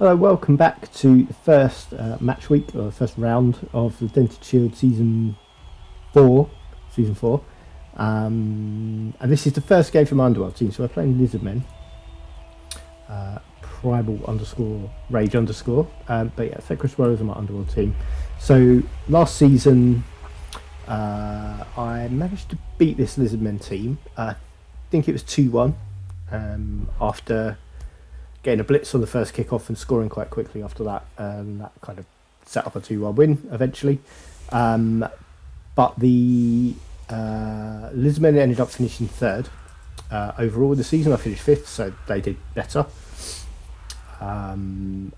Hello, welcome back to the first match week, or the first round of the Dented Shield season 4. And this is the first game from my Underworld team, so we're playing Lizardmen. PrimalunderscoreRageunderscore. But yeah, Sekresh Whirlers are my Underworld team. So last season, I managed to beat this Lizardmen team. I think it was 2-1 after getting a blitz on the first kickoff and scoring quite quickly after that. That kind of set up a 2-1 win eventually. But the Lizardmen ended up finishing third overall in the season. I finished fifth, so they did better. And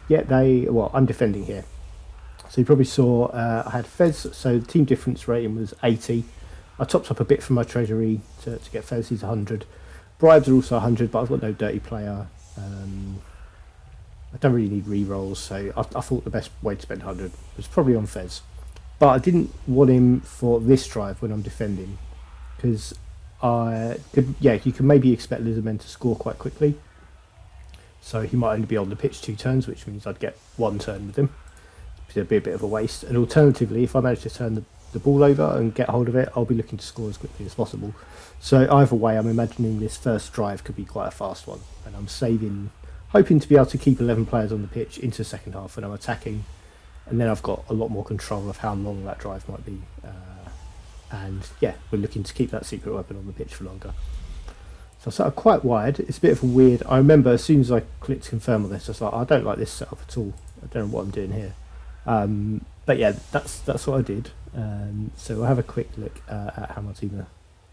yeah, I'm defending here. So you probably saw I had Fez, so the team difference rating was 80. I topped up a bit from my treasury to get Fez, he's 100. Bribes are also 100, but I've got no dirty player. I don't really need re-rolls, so I thought the best way to spend 100 was probably on Fez. But I didn't want him for this drive when I'm defending, because you can maybe expect Lizardmen to score quite quickly. So he might only be on the pitch 2 turns, which means I'd get 1 turn with him. It'd be a bit of a waste. And alternatively, if I manage to turn the ball over and get hold of it, I'll be looking to score as quickly as possible. So either way, I'm imagining this first drive could be quite a fast one, and I'm hoping to be able to keep 11 players on the pitch into the second half when I'm attacking, and then I've got a lot more control of how long that drive might be. And yeah, we're looking to keep that secret weapon on the pitch for longer. So I started quite wide. It's a bit of a weird. I remember as soon as I clicked confirm on this, I was like, I don't like this setup at all. I don't know what I'm doing here. But yeah, that's what I did. So we'll have a quick look at how my team are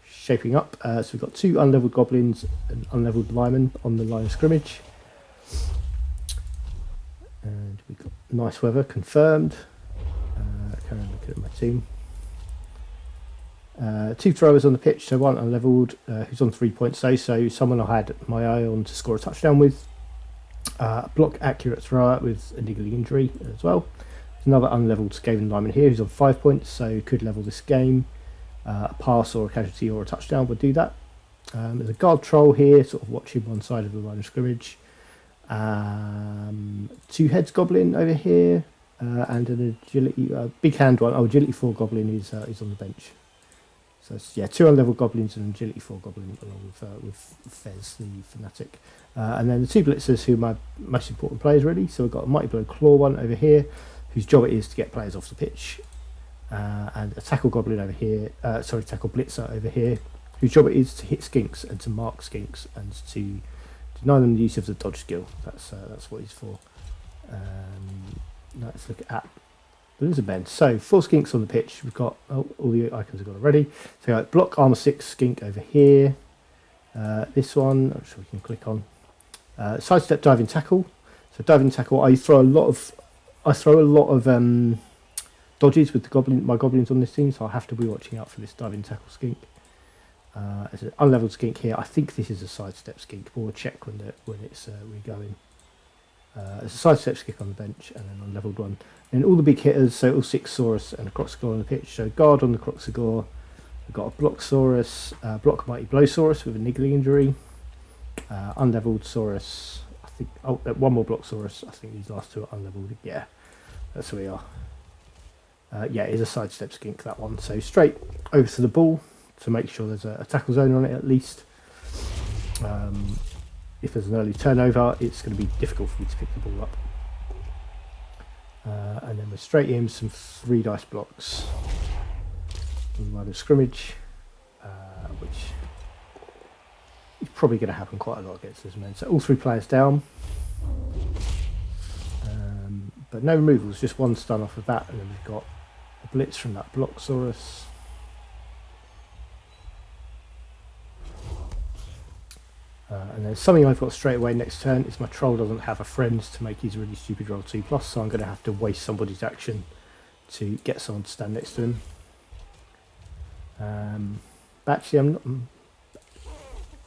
shaping up. So we've got 2 unleveled goblins and unleveled linemen on the line of scrimmage. And we've got nice weather confirmed. Carry on looking at my team. 2 throwers on the pitch, so 1 unleveled who's on 3 points, so someone I had my eye on to score a touchdown with. Block accurate thrower with a niggling injury as well. There's another unleveled Skaven lineman here who's on 5 points, so could level this game. A pass or a casualty or a touchdown would do that. There's a guard troll here, sort of watching one side of the line of scrimmage. 2 heads goblin over here, and an agility big hand one. Agility 4 goblin is on the bench. So it's, yeah, 2 unleveled goblins and an agility 4 goblin along with Fez, the fanatic. And then the 2 blitzers who are my most important players really. So we've got a mighty blow claw one over here, whose job it is to get players off the pitch. And a tackle goblin over here, tackle blitzer over here, whose job it is to hit skinks and to mark skinks and to deny them the use of the dodge skill. That's what he's for. Let's look at the Lizardmen. So 4 skinks on the pitch. We've got all the icons I've got already. So like block armor 6 skink over here. This one, I'm sure we can click on. Sidestep diving tackle. So diving tackle, I throw a lot of dodges with my goblins on this team, so I'll have to be watching out for this diving tackle skink. There's an unleveled skink here. I think this is a sidestep skink, but we'll check when it's re-going. There's a sidestep skink on the bench and an unleveled one. And all the big hitters, so all 6 Saurus and a Croxagore on the pitch. So guard on the Croxagore. We've got a Block Saurus, Block Mighty Blow Saurus with a niggling injury. Unleveled Saurus, I think. Oh, one more Block Saurus. I think these last 2 are unleveled. Yeah, that's where we are. Yeah, it is a sidestep skink, that one. So straight over to the ball to make sure there's a tackle zone on it at least. If there's an early turnover, it's going to be difficult for me to pick the ball up. And then we're straight in some 3 dice blocks on the line of scrimmage, which is probably going to happen quite a lot against this man. So all 3 players down. But no removals, just 1 stun off of that, and then we've got a blitz from that Blocksaurus. And then something I've got straight away next turn is my troll doesn't have a friend to make his really stupid roll 2+, so I'm going to have to waste somebody's action to get someone to stand next to him. But actually, I'm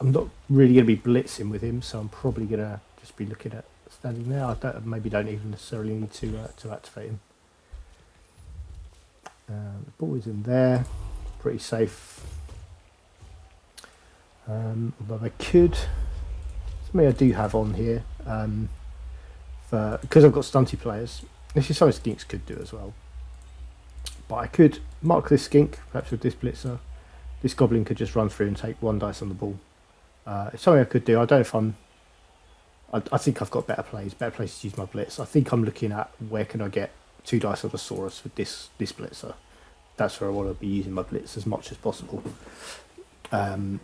not really going to be blitzing with him, so I'm probably going to just be looking at standing there. I don't even necessarily need to activate him. The ball is in there, pretty safe. But I could, something I do have on here, because I've got stunty players, this is something skinks could do as well. But I could mark this skink, perhaps with this blitzer. This goblin could just run through and take 1 dice on the ball. It's something I could do. I don't know if I'm... I think I've got better plays to use my blitz. I think I'm looking at where can I get 2 dice on the Saurus with this blitzer. That's where I want to be using my blitz as much as possible. And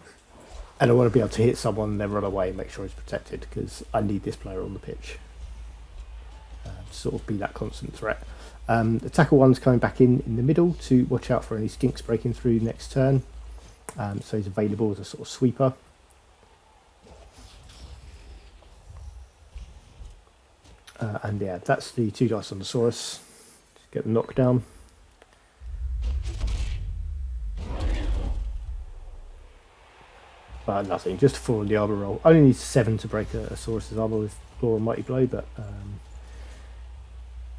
I want to be able to hit someone and then run away and make sure he's protected, because I need this player on the pitch to sort of be that constant threat. The tackle 1's coming back in the middle to watch out for any skinks breaking through next turn. So he's available as a sort of sweeper. And yeah, that's the 2 dice on the Saurus. Just get the knockdown. But nothing, just a 4 on the armour roll. Only needs 7 to break a Saurus's armour with Claw and Mighty Blow, but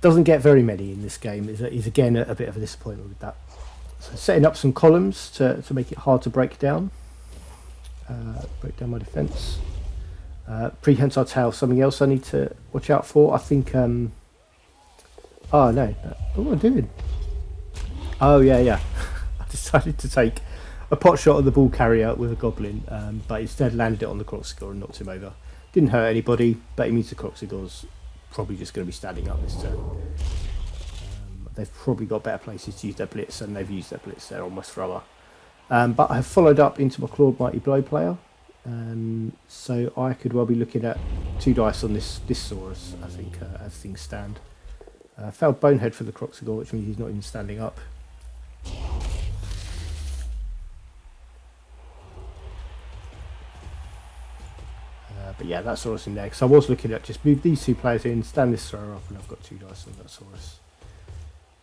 doesn't get very many in this game. Is again a bit of a disappointment with that. So setting up some columns to make it hard to break down. Break down my defence. Prehensile tail, something else I need to watch out for. I think. Oh no! What am I doing? Oh yeah. I decided to take a pot shot at the ball carrier with a goblin, but instead landed it on the Croxigor and knocked him over. Didn't hurt anybody, but it means the Croxigor's probably just going to be standing up this turn. They've probably got better places to use their blitz, and they've used their blitz there almost thrower. But I have followed up into my Clawed Mighty Blow player. So I could well be looking at 2 dice on this Saurus, I think, as things stand. Failed Bonehead for the Croxigor, which means he's not even standing up. But yeah, that Saurus in there, because I was looking at just move these 2 players in, stand this thrower up, and I've got 2 dice on that Saurus.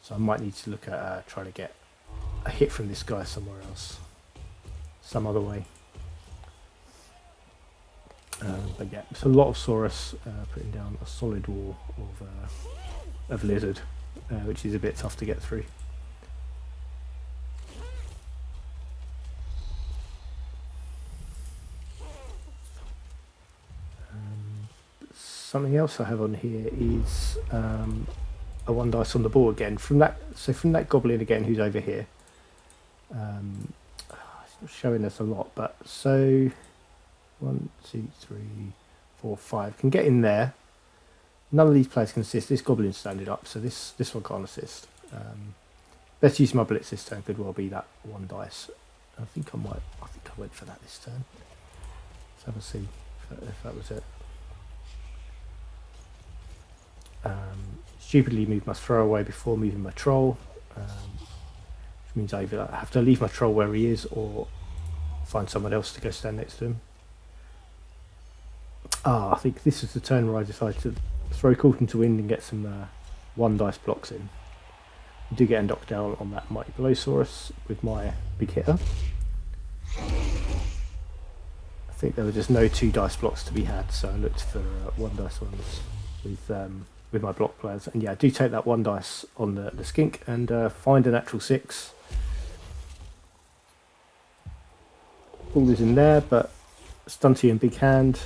So I might need to look at trying to get a hit from this guy somewhere else, some other way. But yeah, it's a lot of Saurus putting down a solid wall of Lizard, which is a bit tough to get through. Something else I have on here is a 1 dice on the ball again from that. So from that goblin again, who's over here. It's not showing us a lot, but so 1, 2, 3, 4, 5 can get in there. None of these players can assist. This goblin's standing up, so this one can't assist. Best use my blitz this turn could well be that 1 dice. I think I went for that this turn. Let's have a see if that was it. Stupidly moved my throwaway before moving my troll, which means I either have to leave my troll where he is or find someone else to go stand next to him. I think this is the turn where I decided to throw Caution to Wind and get some 1 dice blocks in. I do get a knockdown on that Mighty Blowsaurus with my big hitter. I think there were just no 2 dice blocks to be had, so I looked for 1 dice ones with my block players. And yeah, I do take that 1 dice on the skink and find a natural 6. Ball is in there, but Stunty and Big Hand,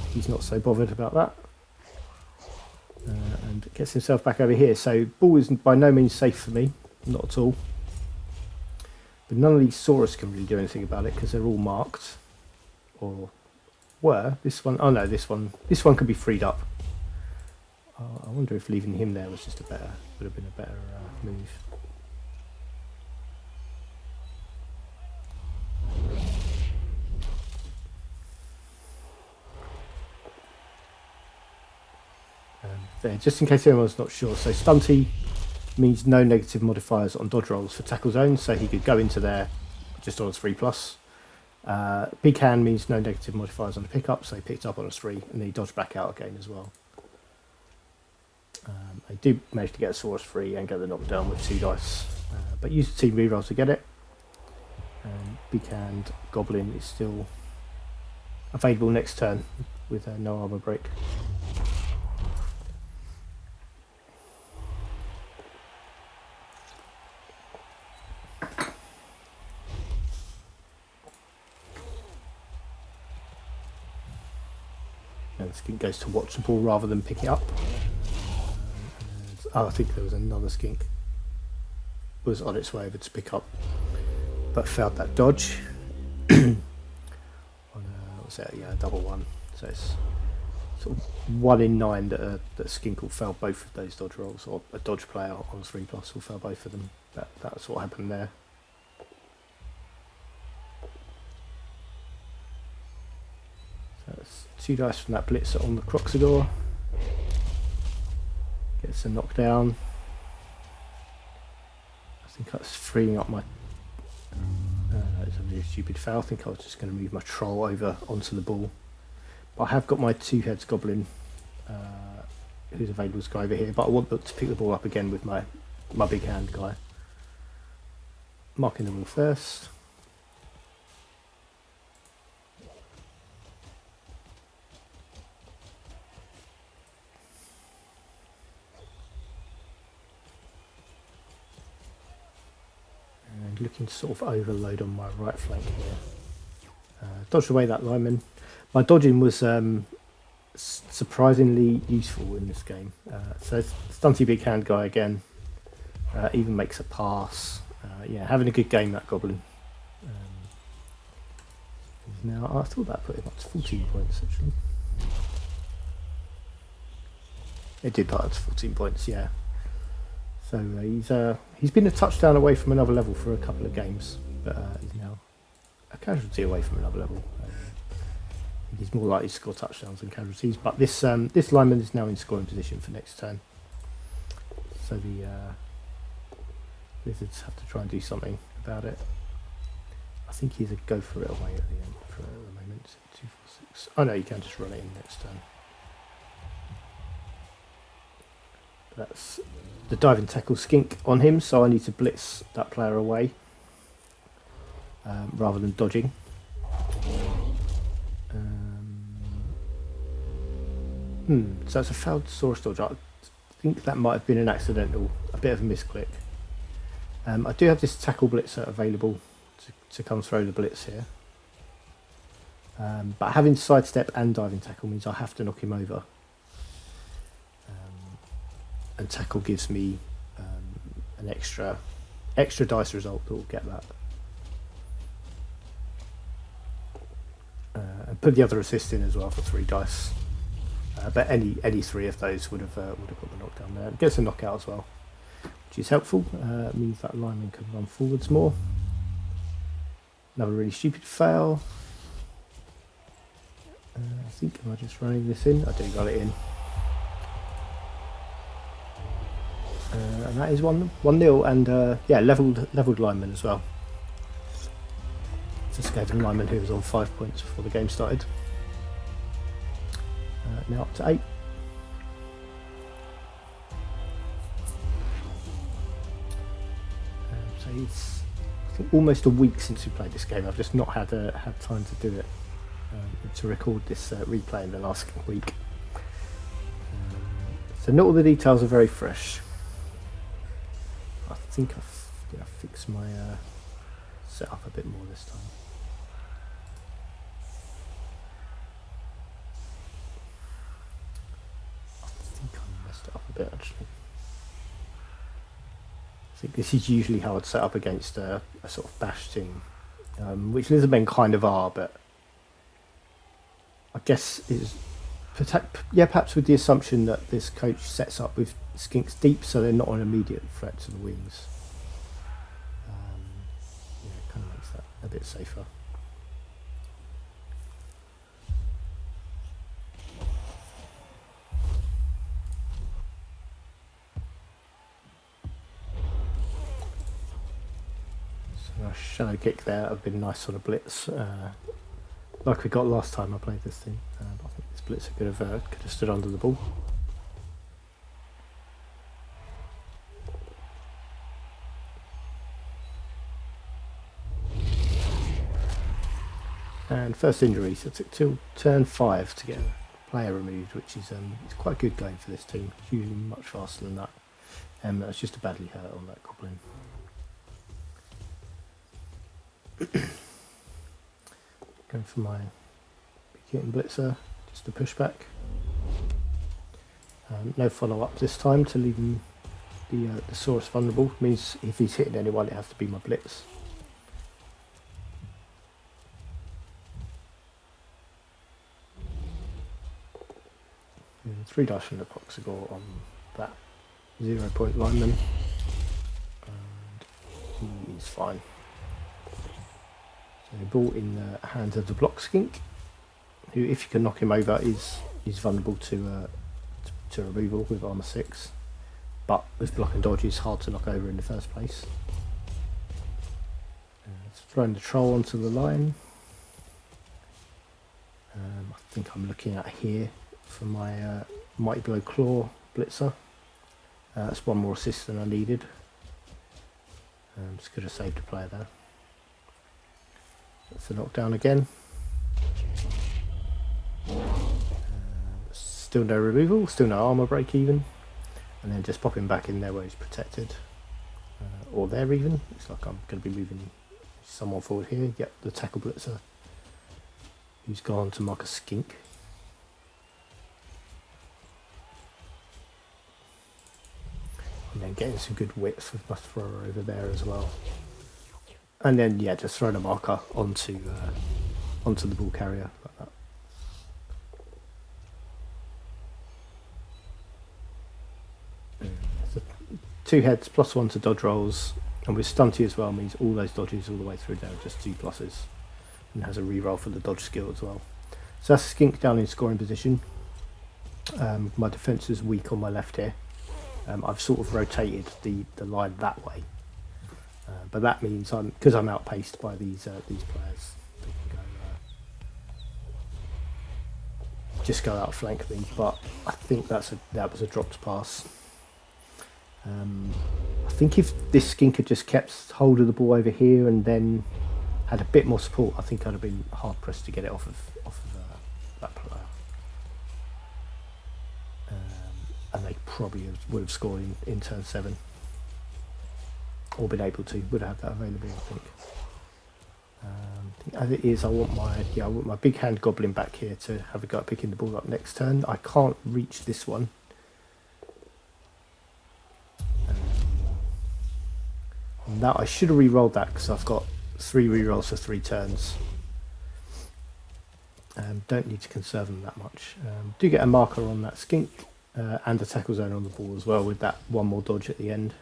he's not so bothered about that. And gets himself back over here. So ball is by no means safe for me, not at all. But none of these Saurus can really do anything about it because they're all marked, or were. This one, oh no, this one could be freed up. I wonder if leaving him there was just would have been a better move. There, just in case anyone's not sure, so Stunty means no negative modifiers on dodge rolls for tackle zones, so he could go into there just on a 3+. Big Hand means no negative modifiers on the pickup, so he picked up on a 3 and then he dodged back out again as well. I do manage to get a Saurus free and get the knockdown with 2 dice, but use the team reroll to get it. Big Hand Goblin is still available next turn with no armor break. And the skink goes to watch the ball rather than pick it up. I think there was another skink was on its way over to pick up, but failed that dodge. On what's that? Yeah, double one. So it's sort of 1 in 9 that a skink will fail both of those dodge rolls, or a dodge player on 3+ will fail both of them. That's what happened there. So that's 2 dice from that blitzer on the Croxidor. Gets a knockdown. I think that's freeing up my. It's a really stupid foul. I think I was just going to move my troll over onto the ball. But I have got my 2 heads goblin, who's available to go over here. But I want to pick the ball up again with my big hand guy. Marking the ball first. And looking to sort of overload on my right flank here. Dodged away that lineman. My dodging was surprisingly useful in this game. So stunty big hand guy again. Even makes a pass. Yeah, having a good game, that goblin. Now I thought that put him up to 14 points actually. It did put up to 14 points, yeah. So he's been a touchdown away from another level for a couple of games, but he's now a casualty away from another level. He's more likely to score touchdowns than casualties, but this lineman is now in scoring position for next turn. So the Lizards have to try and do something about it. I think he's a go for it away at the end for the moment. 2, 4, 6. Oh no, you can just run it in next turn. That's the diving tackle skink on him, so I need to blitz that player away rather than dodging. So it's a failed source dodge. I think that might have been an accidental, a bit of a misclick. I do have this tackle blitzer available to come throw the blitz here. But having sidestep and diving tackle means I have to knock him over. And tackle gives me an extra dice result that will get that. And put the other assist in as well for 3 dice. But any 3 of those would have got the knockdown there. It gets a knockout as well, which is helpful. Means that lineman can run forwards more. Another really stupid fail. I think, am I just running this in? I do got it in. And that is 1-0, and yeah, leveled lineman as well. Just gave a lineman who was on 5 points before the game started. Now up to 8. So it's, I think, almost a week since we played this game. I've just not had time to do it, to record this replay in the last week. So not all the details are very fresh. I think I've fixed my setup a bit more this time. I think I messed it up a bit actually. I think this is usually how I'd set up against a sort of bash team, which Lizardmen kind of are, but I guess is perhaps with the assumption that this coach sets up with skinks deep, so they're not an immediate threat to the wings. Yeah, it kind of makes that a bit safer. So a shadow kick there would have been nice on a blitz, like we got last time I played this thing. I think this blitzer could have stood under the ball. And first injury, so it took till turn 5 to get a player removed, which is it's quite a good going for this team. It's usually much faster than that. That's just a badly hurt on that goblin. Going for my big hitting blitzer to Just a pushback. No follow-up this time to leaving the Saurus vulnerable. Means if he's hitting anyone, it has to be my blitz. 3 dice from the Proxigor on that 0-point lineman, and he is fine. So the ball in the hands of the block skink, who, if you can knock him over, is vulnerable to removal with armor 6, but with block and dodge is hard to knock over in the first place. Throwing the troll onto the line. I think I'm looking at here for my Mighty Blow Claw Blitzer. That's one more assist than I needed. Just could have saved a player there. That's the knockdown again. Still no removal, still no armor break even. And then just pop him back in there where he's protected. Or there even. Looks like I'm going to be moving someone forward here. Yep, the tackle blitzer, who's gone to mark a skink. And then getting some good width with my thrower over there as well. And then yeah, just throwing a marker onto the ball carrier like that. So 2 heads plus 1 to dodge rolls, and with stunty as well means all those dodges all the way through there are just 2 pluses, and has a reroll for the dodge skill as well. So that's a skink down in scoring position. My defence is weak on my left here. I've sort of rotated the line that way, but that means because I'm outpaced by these players, they can go just go outflank me. But I think that was a dropped pass. I think if this skink had just kept hold of the ball over here and then had a bit more support, I think I'd have been hard pressed to get it off of that player. And they probably would have scored in turn 7, or been able to, would have had that available, I think. As it is, I want my big hand goblin back here to have a go at picking the ball up next turn. I can't reach this one. And that I should have re-rolled that because I've got 3 re-rolls for 3 turns. Don't need to conserve them that much. Do get a marker on that skink. And a tackle zone on the ball as well, with that 1 more dodge at the end.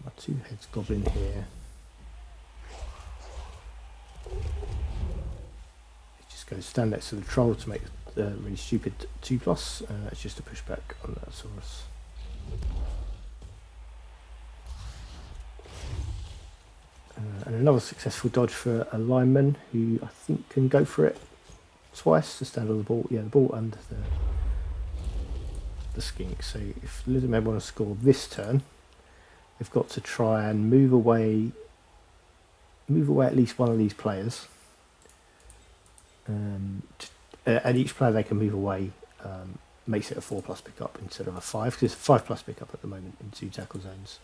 My 2 heads goblin here. It just goes stand next to the troll to make the really stupid 2+. It's just a pushback on that Saurus. And another successful dodge for a lineman who I think can go for it twice to stand on the ball. Yeah, the ball and the skink. So if Lizardmen want to score this turn, they've got to try and move away at least one of these players. And each player they can move away makes it a 4+ pickup instead of a 5, because it's a 5+ pickup at the moment in 2 tackle zones.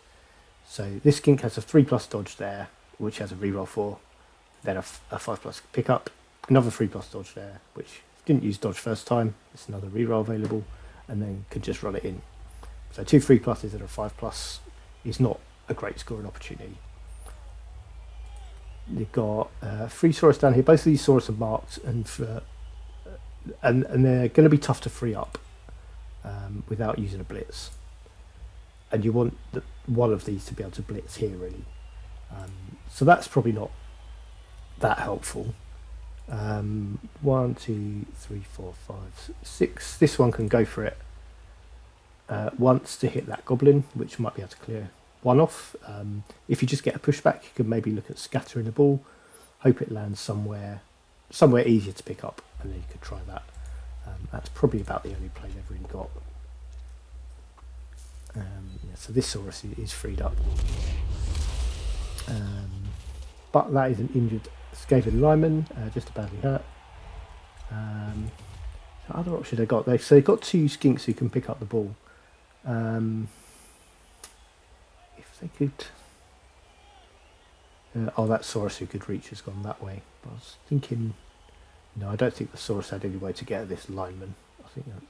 So this skink has a 3+ dodge there, which has a reroll 4, then a 5+ pickup. Another 3+ dodge there, which didn't use dodge first time. It's another reroll available, and then could just run it in. So 2 3+s and a 5+ is not a great scoring opportunity. You've got 3 Saurus down here. Both of these Saurus are marked, and they're going to be tough to free up without using a blitz. And you want one of these to be able to blitz here, really. So that's probably not that helpful. 1, 2, 3, 4, 5, 6. This one can go for it once to hit that goblin, which might be able to clear 1 off. If you just get a pushback, you could maybe look at scattering the ball, hope it lands somewhere easier to pick up, and then you could try that. That's probably about the only play they've really got. Yeah, so this Saurus is freed up, but that is an injured Skaven lineman, just badly hurt. The other option they got, they've got 2 skinks who can pick up the ball. If they could, Oh, that Saurus who could reach has gone that way. But I was thinking, no, I don't think the Saurus had any way to get at this lineman. I think that's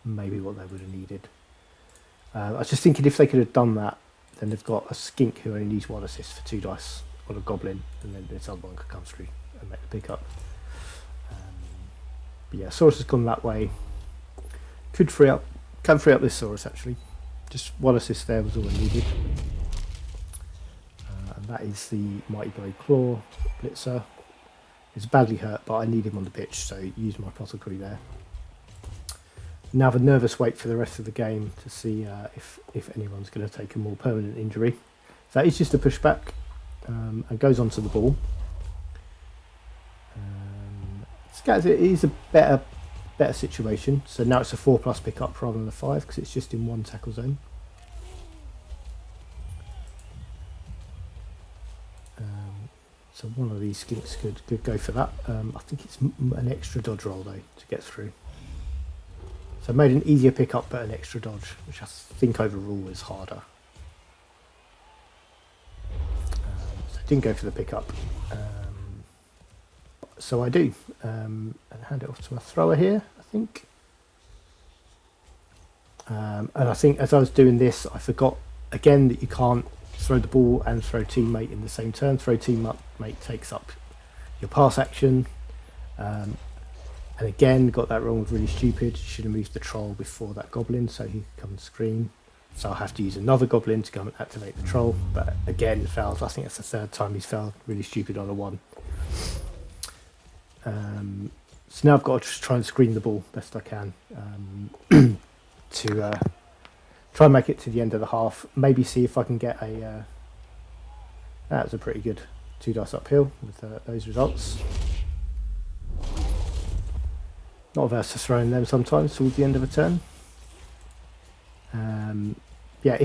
maybe what they would have needed. I was just thinking if they could have done that, then they've got a skink who only needs 1 assist for 2 dice on a goblin, and then this other one could come through and make the pickup. But yeah, Saurus has gone that way. Can free up this Saurus actually. Just 1 assist there was all I needed. And that is the Mighty Blade Claw Blitzer. It's badly hurt, but I need him on the pitch, so use my apothecary there. Now have a nervous wait for the rest of the game to see if anyone's going to take a more permanent injury. So that is just a pushback and goes onto the ball. It is a better situation. So now it's a 4+ pickup rather than a 5 because it's just in 1 tackle zone. So one of these skinks could go for that. I think it's an extra dodge roll though to get through. So I made an easier pickup but an extra dodge, which I think overall is harder. So I didn't go for the pickup. So I do. And hand it off to my thrower here, I think. And I think as I was doing this, I forgot again that you can't throw the ball and throw teammate in the same turn. Throw teammate takes up your pass action. And again, got that wrong, was really stupid. Should have moved the troll before that goblin so he could come and scream. So I'll have to use another goblin to come and activate the troll. But again, it failed. I think that's the 3rd time he's failed. Really stupid on a 1. So now I've got to just try and screen the ball best I can to try and make it to the end of the half. Maybe see if I can get a... that was a pretty good 2 dice uphill with those results. Not averse to throwing them sometimes towards the end of a turn. Yeah,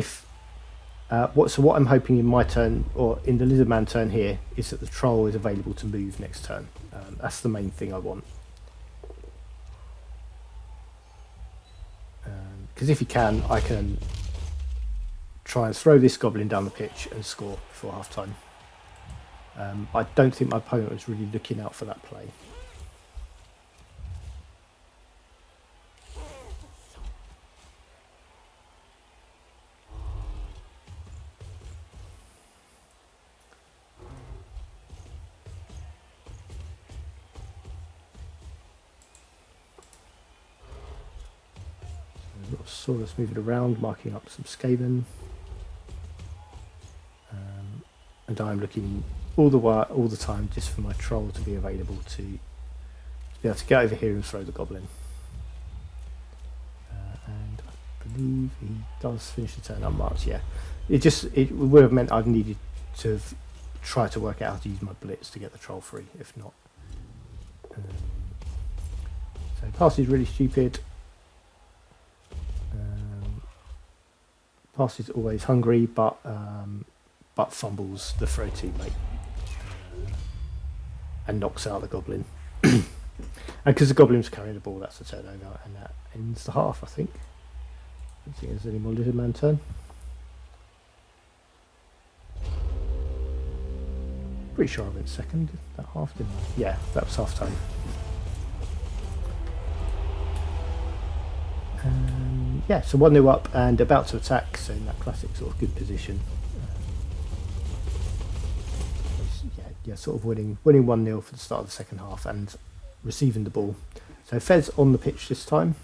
what I'm hoping in my turn, or in the Lizardman turn here, is that the troll is available to move next turn. That's the main thing I want. Because if he can, I can try and throw this goblin down the pitch and score before half time. I don't think my opponent was really looking out for that play. Saurus moving around, marking up some Skaven, and I'm looking all the time just for my troll to be available to be able to get over here and throw the goblin. And I believe he does finish the turn unmarked. Yeah, it would have meant I'd needed to have tried to work out how to use my blitz to get the troll free. If not, so pass is really stupid. Pass is always hungry, but fumbles the throw teammate and knocks out the goblin. And because the goblin's carrying the ball, that's a turnover, and that ends the half, I think. I don't think there's any more Lizardman turn. Pretty sure I went second that half, didn't I? Yeah, that was half time. Yeah, so 1-0 up and about to attack, so in that classic sort of good position. Yeah, sort of winning 1-0 for the start of the second half and receiving the ball. So Fez on the pitch this time.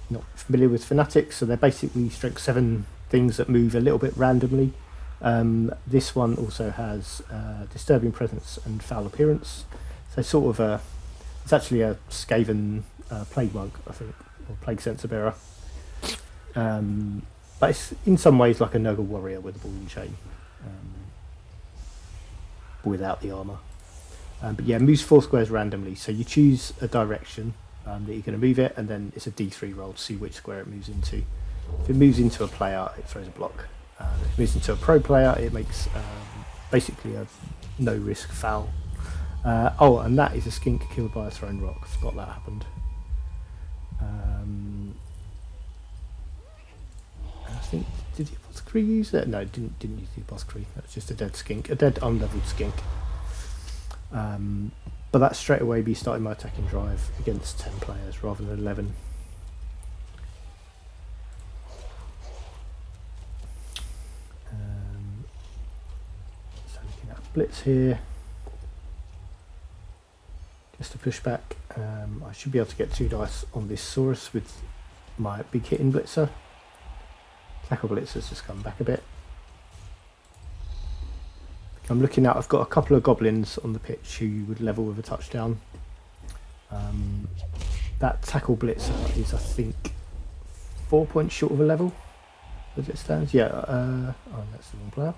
Not familiar with Fanatics, so they're basically strength 7 things that move a little bit randomly. This one also has Disturbing Presence and Foul Appearance. So sort of it's actually a Skaven Plague Mug, I think, or Plague Sensor Bearer. But it's in some ways like a Nurgle Warrior with a ball and chain, without the armour. But yeah, moves 4 squares randomly. So you choose a direction that you're going to move it, and then it's a D3 roll to see which square it moves into. If it moves into a player, it throws a block. If it moves into a pro player, it makes basically a no-risk foul. Oh, and that is a skink killed by a thrown rock. Forgot that happened. I think Did the apothecary use it? No, didn't use the apothecary. That's just a dead skink, a dead unleveled skink. But that straight away be starting my attacking drive against 10 players rather than 11. So looking at blitz here, just to push back. I should be able to get 2 dice on this Saurus with my big hitting blitzer. Tackle blitzer's just come back a bit. I'm looking at, I've got a couple of goblins on the pitch who would level with a touchdown. That tackle blitzer is, I think, 4 points short of a level as it stands. Yeah, oh, that's the wrong player.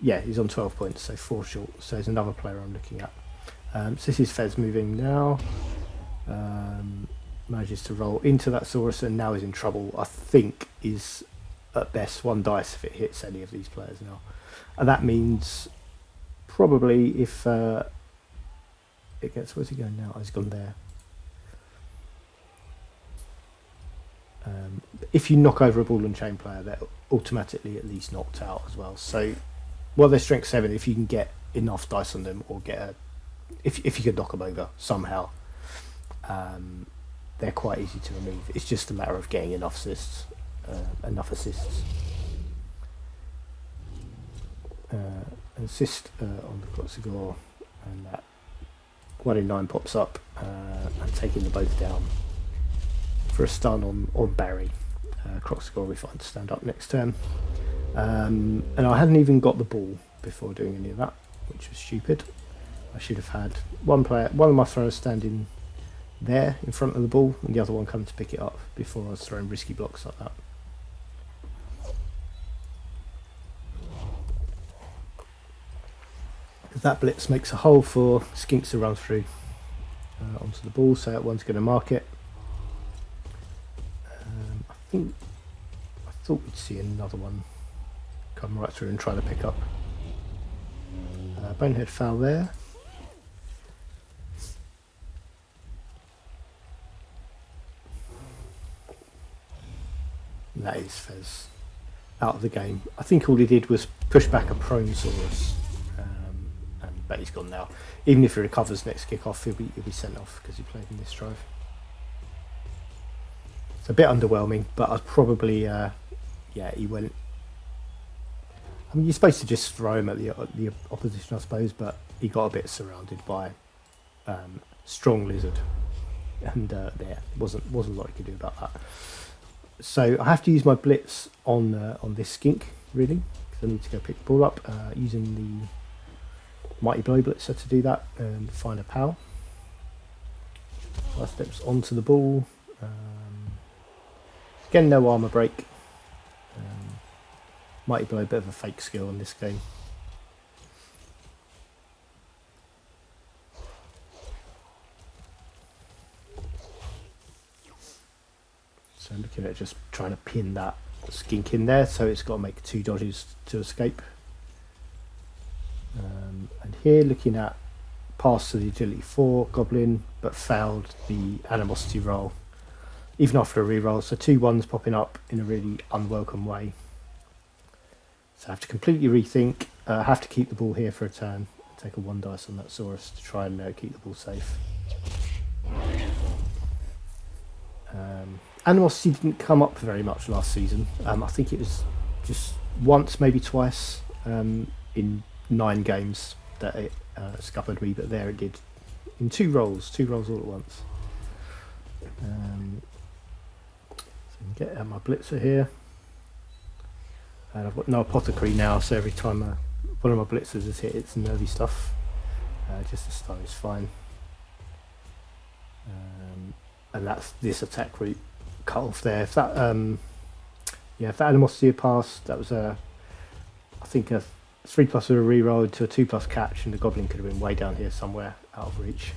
Yeah, he's on 12 points, so 4 short. So there's another player I'm looking at. So this is Fez moving now. Manages to roll into that Saurus and now is in trouble. I think is at best 1 dice if it hits any of these players now. And that means probably if it gets, where's he going now? Oh, he's gone there. If you knock over a ball and chain player, they're automatically at least knocked out as well. So, well, they're strength 7. If you can get enough dice on them, or get a, if you could knock them over somehow, they're quite easy to remove. It's just a matter of getting enough assists. Assist on the Croxigor, and that 1 in 9 pops up, and taking them both down for a stun on Barry. Croxigor we find to stand up next turn, and I hadn't even got the ball before doing any of that, which was stupid. I should have had one of my throwers standing there in front of the ball, and the other one come to pick it up before I was throwing risky blocks like that. That blitz makes a hole for skinks to run through onto the ball, so that one's going to mark it. I thought we'd see another one come right through and try to pick up. Bonehead foul there. And that is Fez out of the game. I think all he did was push back a prone Saurus. But he's gone now. Even if he recovers next kick-off, he'll be sent off because he played in this drive. It's a bit underwhelming, but I'd probably, yeah, he went. I mean, you're supposed to just throw him at the opposition, I suppose, but he got a bit surrounded by strong lizard, and there wasn't a lot he could do about that. So I have to use my blitz on this skink really, because I need to go pick the ball up using the Mighty Blow Blitzer to do that and find a pal. 5 steps onto the ball. Again, no armor break. Mighty Blow, a bit of a fake skill in this game. So I'm looking at just trying to pin that skink in there, so it's got to make 2 dodges to escape. And here looking at pass to the agility 4 goblin, but failed the animosity roll even after a reroll, so 2 1s popping up in a really unwelcome way. So I have to completely rethink. I have to keep the ball here for a turn, take a 1 dice on that Saurus to try and keep the ball safe. Animosity didn't come up very much last season. I think it was just once, maybe twice in 9 games that it scuppered me, but there it did in 2 rolls all at once. So I can get out my blitzer here, and I've got no apothecary now, so every time one of my blitzers is hit, it's nervy stuff. Just the stun is fine, and that's this attack route cut off there. If that if that animosity had passed, that was I think a 3+ with a reroll to a 2+ catch, and the goblin could have been way down here somewhere out of reach.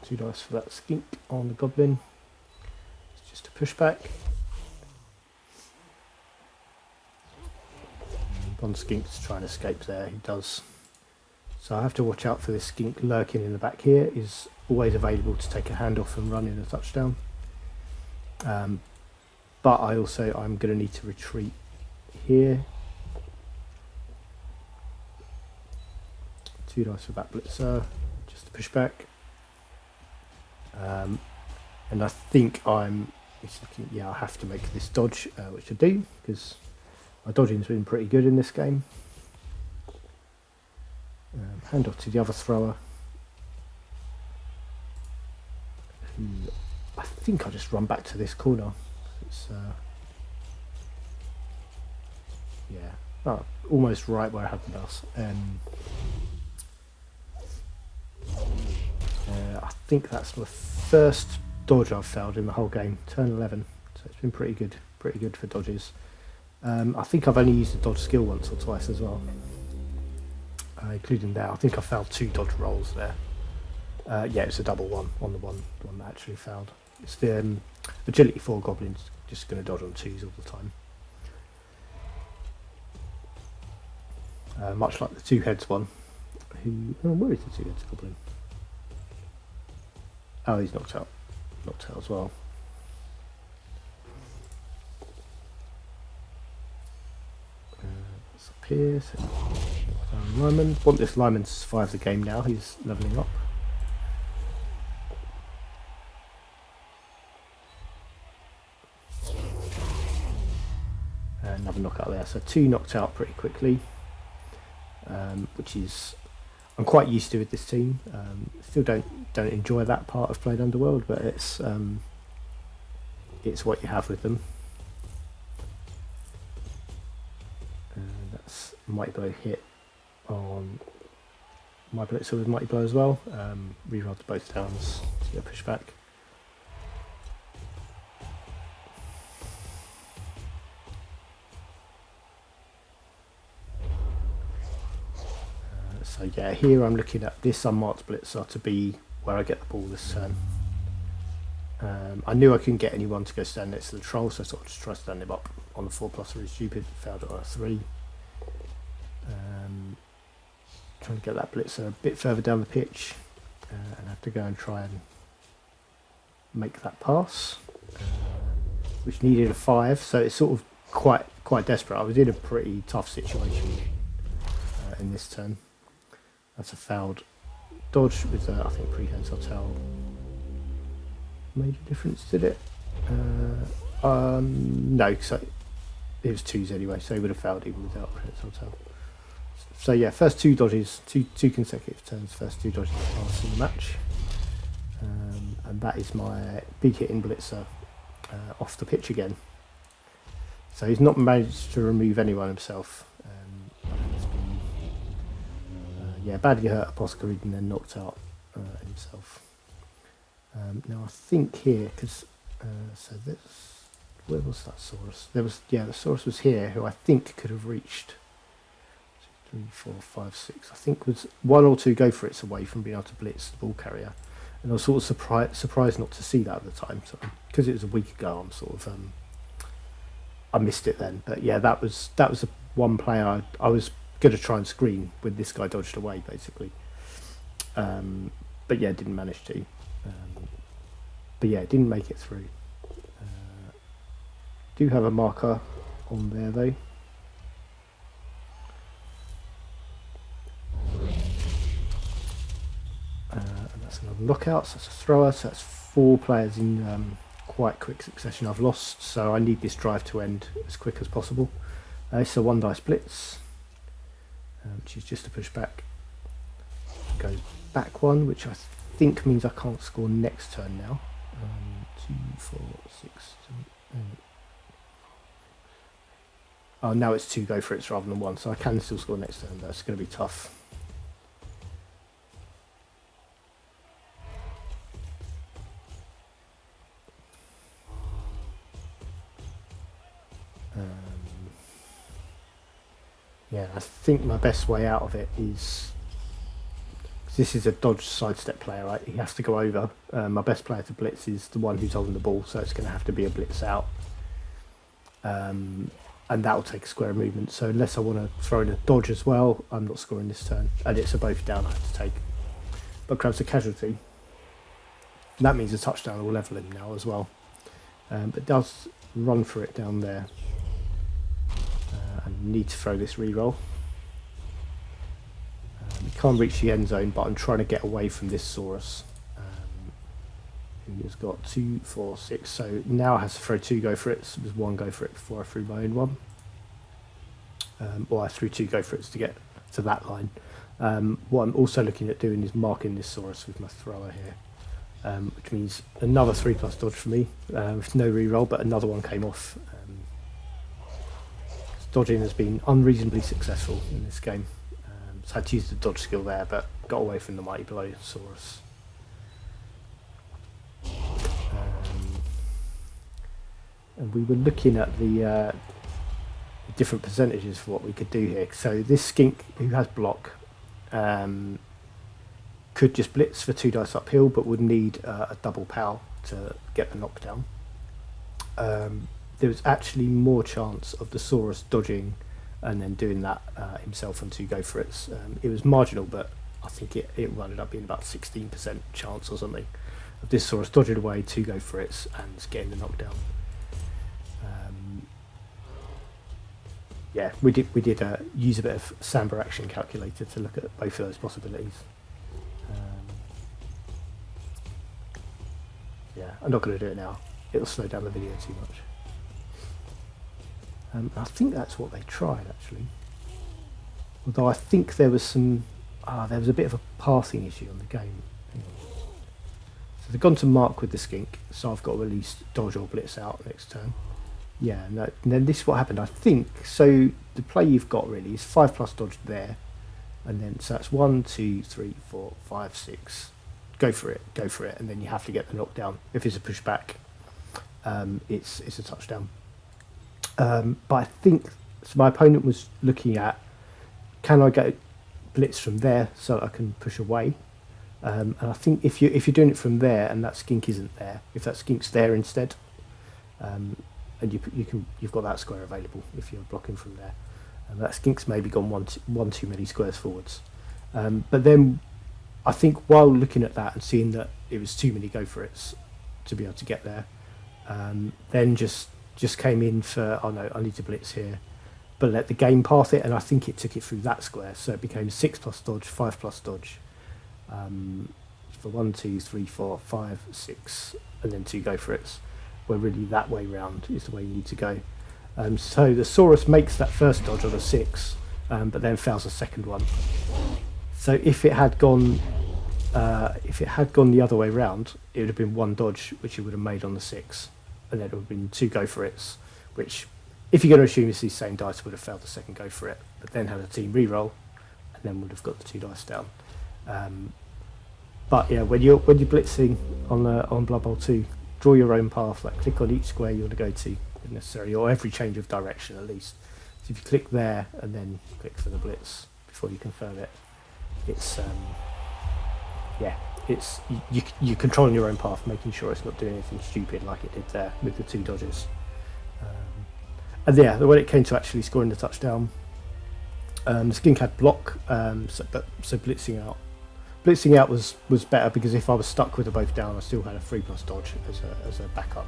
Two dice for that skink on the goblin. It's just a pushback. One skink's trying to escape there. He does. So I have to watch out for this skink lurking in the back here. Is always available to take a handoff and run in a touchdown. But I'm going to need to retreat here. 2 dice for that blitzer, just to push back. And I think it's looking, yeah, I have to make this dodge, which I do, because my dodging's been pretty good in this game. Hand off to the other thrower. Who I think I'll just run back to this corner. It's yeah, almost right where I had the mouse. I think that's my first dodge I've failed in the whole game, turn 11, so it's been pretty good for dodges. I think I've only used the dodge skill once or twice as well, including there. I think I failed 2 dodge rolls there. Yeah, it's a double one on the one that actually failed. It's the agility 4 goblins, just going to dodge on 2s all the time. Much like the 2 heads one. Where is the 2 heads goblin? Oh, he's knocked out as well. It's up here. So lineman. Want this lineman to survive the game now. He's levelling up. Another knockout there. So 2 knocked out pretty quickly, which is I'm quite used to with this team. Still don't enjoy that part of playing Underworld, but it's what you have with them. And that's Mighty Blow hit on my blitzer with Mighty Blow as well. Reroll to both downs to get push back. So yeah, here I'm looking at this unmarked blitzer to be where I get the ball this turn. I knew I couldn't get anyone to go stand next to the troll, so I sort of just tried to stand him up on the 4+, really stupid, failed it on a 3. Trying to get that blitzer a bit further down the pitch, and have to go and try and make that pass, which needed a 5, so it's sort of quite desperate. I was in a pretty tough situation in this turn. That's a fouled dodge with I think prehensile tail made a difference, did it? No, because it was 2s anyway, so he would have fouled even without prehensile tail. So yeah, first 2 dodges, two consecutive turns, first 2 dodges pass in the match, and that is my big hitting blitzer off the pitch again. So he's not managed to remove anyone himself. Yeah, badly hurt Apothecary and then knocked out himself. Now I think here, because so this, where was that Saurus? There was, yeah, the Saurus was here, who I think could have reached 2, 3, 4, 5, 6. I think was 1 or 2 go for it's away from being able to blitz the ball carrier, and I was sort of surprised not to see that at the time. So because it was a week ago, I'm sort of I missed it then. But yeah, that was the one player I was going to try and screen when this guy dodged away, basically. But yeah, didn't manage to. But yeah, didn't make it through. Do have a marker on there though. And that's another knockout, so that's a thrower, so that's 4 players in quite quick succession I've lost, so I need this drive to end as quick as possible. It's a 1 dice blitz, which is just to push back. Goes back 1, which I think means I can't score next turn now. 2, 4, 6, 7, 8. Oh, now it's 2 go for it rather than 1, so I can still score next turn. That's going to be tough. Yeah, I think my best way out of it is, this is a dodge sidestep player, right? He has to go over. My best player to blitz is the one who's holding the ball, so it's going to have to be a blitz out. and that'll take a square of movement. So unless I want to throw in a dodge as well, I'm not scoring this turn, and it's a both down I have to take. But grabs a casualty. And that means a touchdown will level him now as well. But does run for it down there. And need to throw this reroll. You can't reach the end zone, but I'm trying to get away from this Saurus. Who's got 2, 4, 6. So now I have to throw 2 go for it. So there's 1 go for it before I threw my own one. Or I threw 2 go for it to get to that line. What I'm also looking at doing is marking this Saurus with my thrower here. Which means another 3+ dodge for me. With no reroll, but another one came off. Dodging has been unreasonably successful in this game. So I had to use the dodge skill there, but got away from the mighty blow Saurus. And we were looking at the different percentages for what we could do here. So this skink who has block could just blitz for 2 dice uphill, but would need a double pow to get the knockdown. There was actually more chance of the Saurus dodging and then doing that himself on 2 go for it. It was marginal, but I think it ended up being about 16% chance or something of this Saurus dodging away, 2 go for it, and getting the knockdown. Yeah, we did use a bit of Samba action calculator to look at both of those possibilities. Yeah, I'm not going to do it now. It'll slow down the video too much. I think that's what they tried actually. Although I think there was some, there was a bit of a passing issue on the game. So they've gone to mark with the skink, so I've got to at least dodge or blitz out next turn. Yeah, and then this is what happened. I think so. The play you've got really is 5+ dodge there, and then so that's 1, 2, 3, 4, 5, 6. Go for it, and then you have to get the knockdown. If it's a pushback, it's a touchdown. But I think so. My opponent was looking at, can I get blitz from there so that I can push away? And I think if you're doing it from there and that skink isn't there, if that skink's there instead, and you've got that square available if you're blocking from there, and that skink's maybe gone one too many squares forwards. But then I think while looking at that and seeing that it was too many go for it's to be able to get there, then just came in for, oh no, I need to blitz here, but let the game path it, and I think it took it through that square, so it became 6+ dodge, 5+ dodge, for 1, 2, 3, 4, 5, 6, and then 2 go for it, where really that way round is the way you need to go. So the Saurus makes that first dodge on a 6, but then fails the second one. So if it had gone the other way round, it would have been 1 dodge, which it would have made on the 6, and then it would have been 2 go for it, which, if you're going to assume it's these same dice, would have failed the second go for it, but then had a team reroll, and then would have got the 2 dice down. But yeah, when you're blitzing on Blood Bowl 2, draw your own path. Like click on each square you want to go to, if necessary, or every change of direction at least. So if you click there and then click for the blitz before you confirm it, it's you're controlling your own path, making sure it's not doing anything stupid like it did there with the 2 dodges. And yeah, when it came to actually scoring the touchdown, the skink had block, so blitzing out was better, because if I was stuck with a both down, I still had a 3+ dodge as a backup,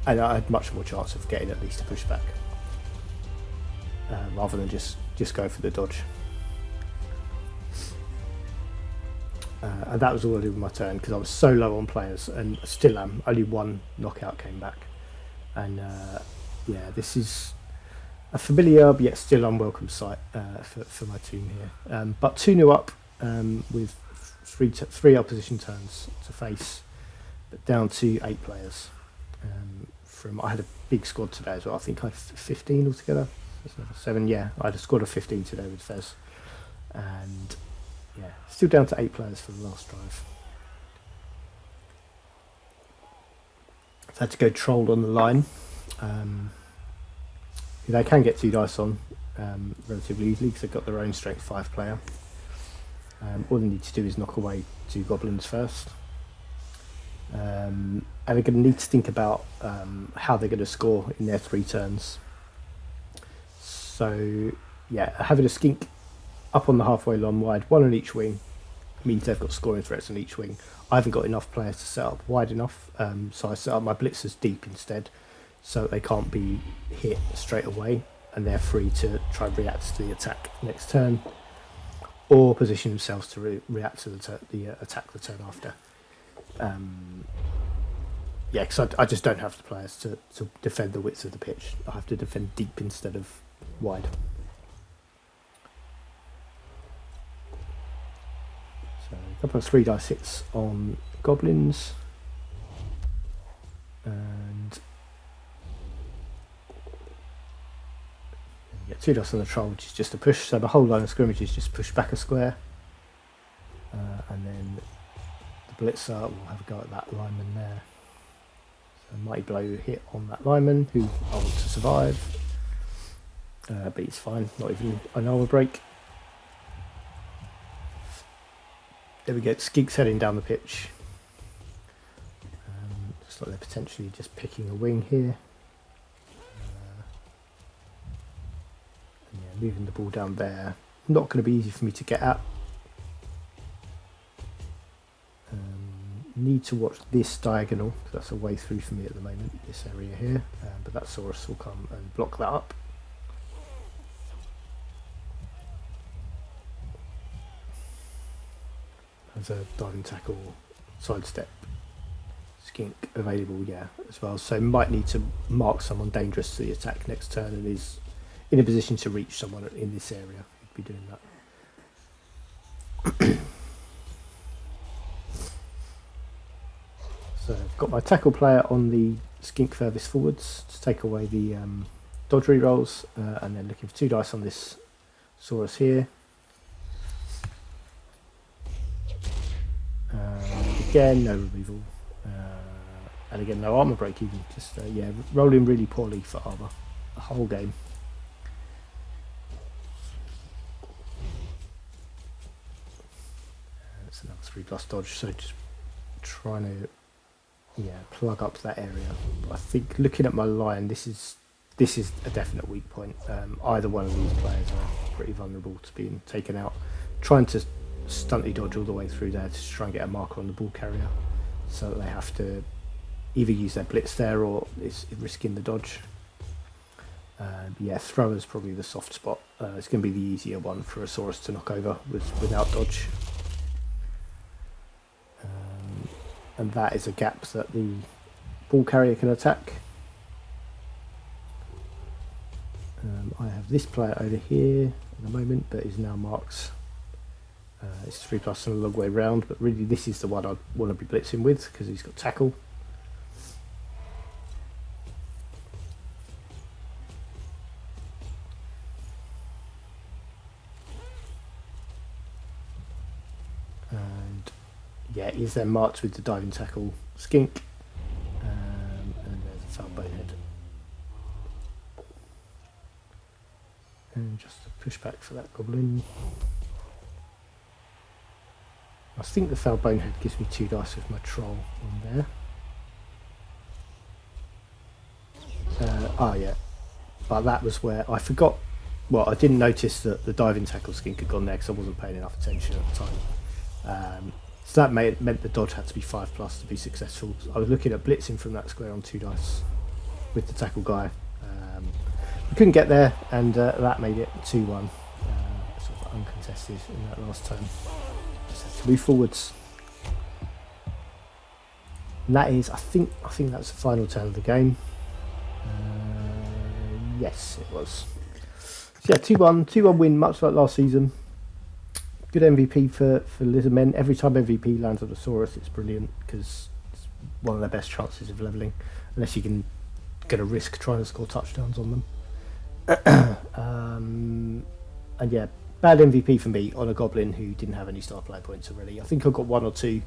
and I had much more chance of getting at least a pushback rather than just go for the dodge. And that was all I did with my turn, because I was so low on players, and still am. Only 1 knockout came back, and yeah, this is a familiar but yet still unwelcome sight for my team here. But 2-0 up with three opposition turns to face, but down to 8 players. I had a big squad today as well. I think I had 15 altogether. That's another 7. Yeah, I had a squad of 15 today with Fez, and yeah, still down to 8 players for the last drive. I've had to go trolled on the line. They can get 2 dice on relatively easily because they've got their own strength 5 player. All they need to do is knock away 2 goblins first. and they're going to need to think about how they're going to score in their 3 turns. So yeah, having a skink up on the halfway line wide, 1 on each wing, means they've got scoring threats on each wing. I haven't got enough players to set up wide enough, so I set up my blitzers deep instead, so they can't be hit straight away, and they're free to try and react to the attack next turn, or position themselves to react to the attack the turn after. Yeah, because I just don't have the players to defend the width of the pitch. I have to defend deep instead of wide. So a couple of 3 dice hits on goblins, and you get 2 dice on the troll, which is just a push. So the whole line of scrimmage is just push back a square, and then the blitzer will have a go at that lineman there. So mighty blow hit on that lineman, who I want to survive, but he's fine, not even an armor break. There we go, Skinks heading down the pitch. Looks like they're potentially just picking a wing here. And yeah, moving the ball down there. Not going to be easy for me to get at. Need to watch this diagonal, because that's a way through for me at the moment, this area here. But that Saurus will come and block that up. There's a diving tackle, sidestep, skink available, yeah, as well. So might need to mark someone dangerous to the attack next turn, and is in a position to reach someone in this area. He'd be doing that. So I've got my tackle player on the skink furthest forwards to take away the dodge rerolls, and then looking for 2 dice on this Saurus here. Again, no removal, and again no armor break even. Just yeah, rolling really poorly for armor the whole game. That's another 3+ dodge. So just trying to plug up that area. But I think looking at my line, this is a definite weak point. Either one of these players are pretty vulnerable to being taken out. Trying to stunty dodge all the way through there to try and get a marker on the ball carrier, so that they have to either use their blitz there or is risking the dodge. Yeah, thrower's probably the soft spot. It's going to be the easier one for a Saurus to knock over without dodge. And that is a gap that the ball carrier can attack. I have this player over here at the moment, but is now marked. It's 3+ and a long way round, but really this is the one I want to be blitzing with because he's got tackle. And yeah, he's then marked with the diving tackle skink, and there's a foul bonehead. And just a push back for that goblin. I think the foul bonehead gives me 2 dice with my troll on there. Yeah, but that was where I forgot. Well, I didn't notice that the diving tackle skink had gone there because I wasn't paying enough attention at the time. So that meant the dodge had to be 5+ to be successful. I was looking at blitzing from that square on 2 dice with the tackle guy. We couldn't get there, and that made it 2-1, sort of uncontested in that last turn. To move forwards, and that is, I think that's the final turn of the game. Yes, it was. So yeah, 2-1 win, much like last season. Good MVP for Lizardmen. Every time MVP lands on a Saurus, it's brilliant because it's one of their best chances of leveling, unless you can get a risk trying to score touchdowns on them. And yeah, bad MVP for me on a goblin who didn't have any star player points already. I think I've got 1 or 2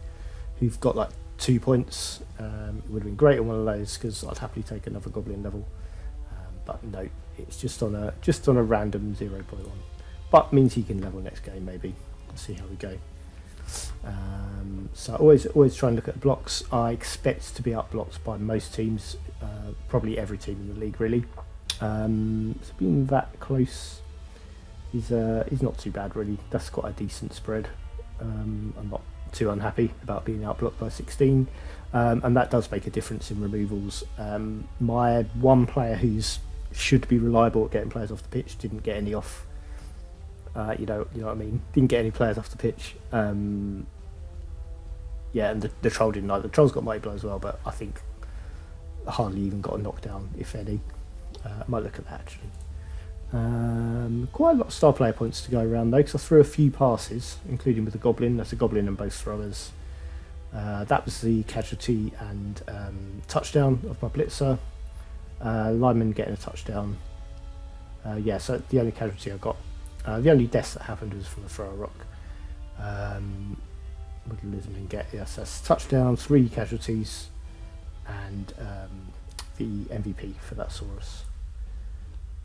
who've got like 2 points. It would have been great on one of those because I'd happily take another goblin level. But no, it's just on a random 0.1. But means he can level next game maybe. Let's see how we go. So always try and look at blocks. I expect to be up blocked by most teams, probably every team in the league really. So being that close is not too bad really. That's quite a decent spread. I'm not too unhappy about being outblocked by 16, and that does make a difference in removals. My one player who's should be reliable at getting players off the pitch didn't get any off. You know what I mean. Didn't get any players off the pitch. Yeah, and the troll didn't either. The troll's got mighty blow as well, but I think hardly even got a knockdown, if any. I might look at that actually. Quite a lot of star player points to go around though, because I threw a few passes, including with the goblin. That's a goblin and both throwers. That was the casualty and touchdown of my blitzer. Lyman getting a touchdown. Yeah, so the only casualty I got, the only death that happened was from the thrower rock. What did Lizardmen get? Yes, that's touchdown, 3 casualties, and the MVP for that Saurus.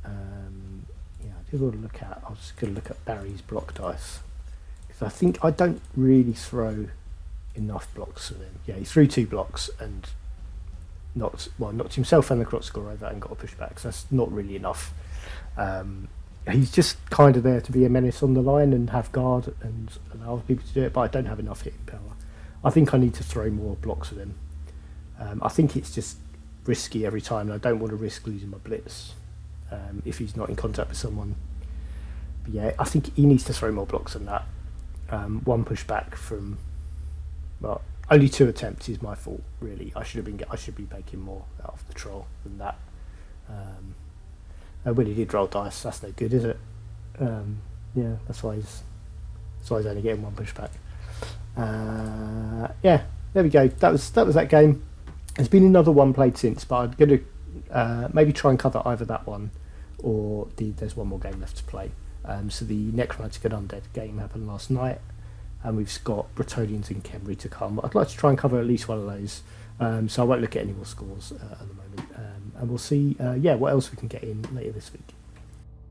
Yeah, I did want to look at. I was just going to look at Barry's block dice because I think I don't really throw enough blocks for him. Yeah, he threw 2 blocks and knocked himself and the crotch score over and got a pushback. So that's not really enough. He's just kind of there to be a menace on the line and have guard and allow other people to do it, but I don't have enough hitting power. I think I need to throw more blocks with him. I think it's just risky every time, and I don't want to risk losing my blitz if he's not in contact with someone. But yeah, I think he needs to throw more blocks than that. 1 pushback from, well, only 2 attempts is my fault really. I should be making more out of the troll than that. When he did roll dice, that's no good, is it? Yeah, that's why he's only getting 1 pushback. Yeah, there we go. That was that game. There's been another one played since, but I'm going to maybe try and cover either that one or there's one more game left to play. So the Necromantic and Undead game happened last night, and we've got Bretonians and Khemri to come. I'd like to try and cover at least one of those, so I won't look at any more scores at the moment, and we'll see what else we can get in later this week.